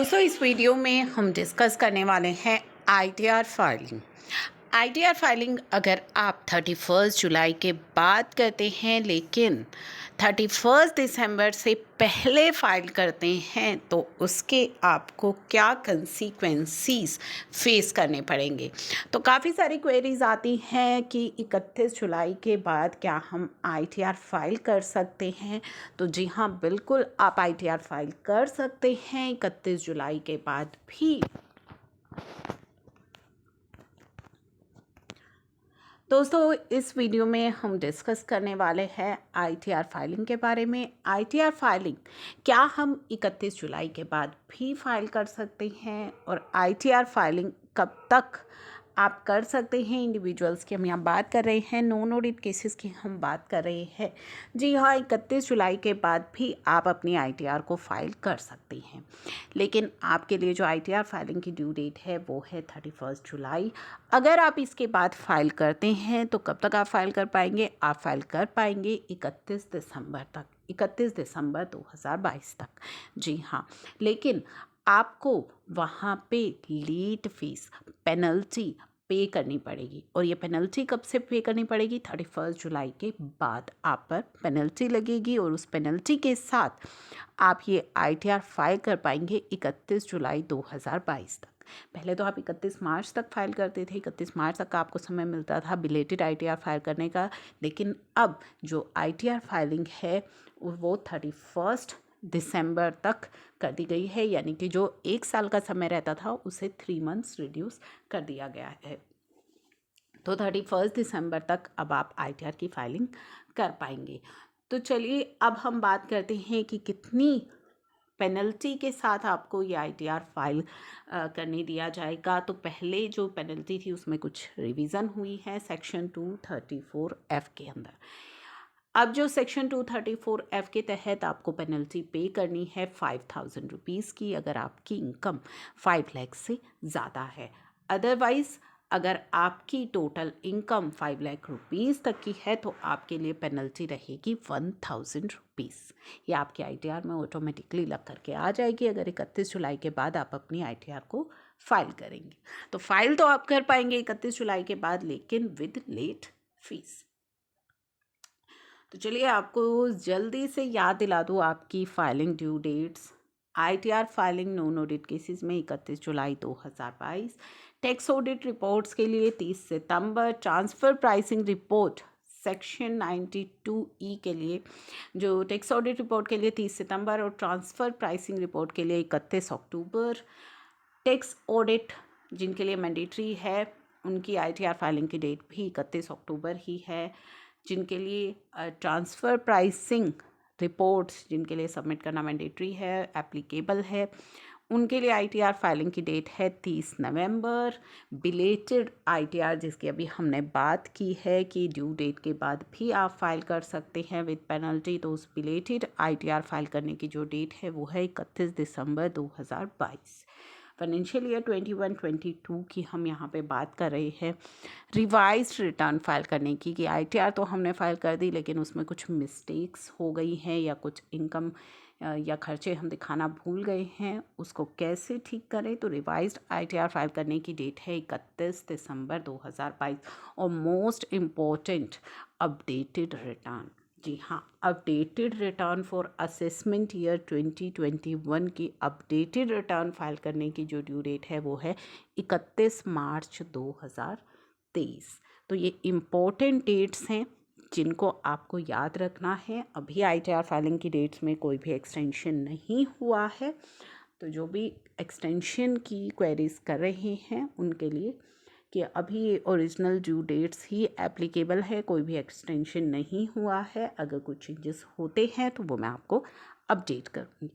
दोस्तों इस वीडियो में हम डिस्कस करने वाले हैं आईटीआर फाइलिंग। आईटीआर फाइलिंग अगर आप 31 जुलाई के बाद करते हैं लेकिन 31 दिसंबर से पहले फाइल करते हैं तो उसके आपको क्या कंसीक्वेंसीज फेस करने पड़ेंगे। तो काफ़ी सारी क्वेरीज आती हैं कि 31 जुलाई के बाद क्या हम आईटीआर फाइल कर सकते हैं। तो जी हाँ, बिल्कुल आप आईटीआर फाइल कर सकते हैं 31 जुलाई के बाद भी। दोस्तों इस वीडियो में हम डिस्कस करने वाले हैं आईटीआर फाइलिंग के बारे में। आईटीआर फाइलिंग क्या हम 31 जुलाई के बाद भी फाइल कर सकते हैं और आईटीआर फाइलिंग कब तक आप कर सकते हैं। इंडिविजुअल्स की हम यहाँ बात कर रहे हैं, नॉन ऑडिट केसेस की हम बात कर रहे हैं। जी हाँ, 31 जुलाई के बाद भी आप अपनी आईटीआर को फाइल कर सकते हैं, लेकिन आपके लिए जो आईटीआर फाइलिंग की ड्यू डेट है वो है 31 जुलाई। अगर आप इसके बाद फाइल करते हैं तो कब तक आप फाइल कर पाएंगे? आप फाइल कर पाएंगे 31 दिसंबर तक, 31 दिसंबर 2022 तक। जी हाँ, लेकिन आपको वहाँ पे लेट फीस पेनल्टी पे करनी पड़ेगी। और ये पेनल्टी कब से पे करनी पड़ेगी? 31 जुलाई के बाद आप पर पेनल्टी लगेगी और उस पेनल्टी के साथ आप ये आईटीआर फाइल कर पाएंगे 31 जुलाई 2022 तक। पहले तो आप 31 मार्च तक फाइल करते थे, 31 मार्च तक आपको समय मिलता था बिलेटेड आईटीआर फाइल करने का, लेकिन अब जो आईटीआर फाइलिंग है वो 31 दिसंबर तक कर दी गई है, यानी कि जो 1 साल का समय रहता था उसे 3 मंथ्स रिड्यूस कर दिया गया है। तो 31 दिसंबर तक अब आप आईटीआर की फाइलिंग कर पाएंगे। तो चलिए अब हम बात करते हैं कि कितनी पेनल्टी के साथ आपको ये आईटीआर फाइल करने दिया जाएगा। तो पहले जो पेनल्टी थी उसमें कुछ रिवीजन हुई है सेक्शन 234F के अंदर। अब जो सेक्शन 234F के तहत आपको पेनल्टी पे करनी है 5,000 रुपीज़ की, अगर आपकी इनकम 5 लाख से ज़्यादा है। अदरवाइज़ अगर आपकी टोटल इनकम 5 लाख रुपीज़ तक की है तो आपके लिए पेनल्टी रहेगी 1,000 रुपीज़। ये आपके आईटीआर में ऑटोमेटिकली लग करके आ जाएगी अगर 31 जुलाई के बाद आप अपनी आईटीआर को फाइल करेंगे। तो फाइल तो आप कर पाएंगे 31 जुलाई के बाद, लेकिन विद लेट फीस। तो चलिए आपको जल्दी से याद दिला दूँ आपकी filing due dates. ITR filing non audit cases में 31 जुलाई 2022, टैक्स ऑडिट रिपोर्ट्स के लिए 30 सितंबर, transfer pricing report section 92E के लिए जो टैक्स ऑडिट रिपोर्ट के लिए 30 सितंबर और ट्रांसफ़र प्राइसिंग रिपोर्ट के लिए 31 अक्टूबर। टैक्स ऑडिट जिनके लिए मैंडेटरी है उनकी आईटीआर फाइलिंग की डेट भी 31 अक्टूबर ही है। जिनके लिए ट्रांसफ़र प्राइसिंग रिपोर्ट्स जिनके लिए सबमिट करना मैंडेटरी है, एप्लीकेबल है, उनके लिए आईटीआर फाइलिंग की डेट है 30 नवंबर। बिलेटेड आईटीआर जिसकी अभी हमने बात की है कि ड्यू डेट के बाद भी आप फाइल कर सकते हैं विद पेनल्टी, तो उस बिलेटेड आईटीआर फाइल करने की जो डेट है वो है 31 दिसंबर 2022। फाइनेंशियल ईयर 21-22 की हम यहाँ पे बात कर रहे हैं। रिवाइज्ड रिटर्न फाइल करने की कि आईटीआर तो हमने फाइल कर दी लेकिन उसमें कुछ मिस्टेक्स हो गई हैं या कुछ इनकम या खर्चे हम दिखाना भूल गए हैं, उसको कैसे ठीक करें। तो रिवाइज्ड आईटीआर फाइल करने की डेट है 31 दिसंबर 2022। और मोस्ट इम्पोर्टेंट, अपडेटेड रिटर्न। जी हाँ, updated return for assessment year 2021 की अपडेटेड रिटर्न फाइल करने की जो ड्यू डेट है वो है 31 मार्च 2023। तो ये इम्पोर्टेंट डेट्स हैं जिनको आपको याद रखना है। अभी आईटीआर फाइलिंग की डेट्स में कोई भी एक्सटेंशन नहीं हुआ है, तो जो भी एक्सटेंशन की क्वेरीज कर रहे हैं उनके लिए कि अभी ओरिजिनल ड्यू डेट्स ही एप्लीकेबल है, कोई भी एक्सटेंशन नहीं हुआ है। अगर कुछ चेंजेस होते हैं तो वो मैं आपको अपडेट करूँगी।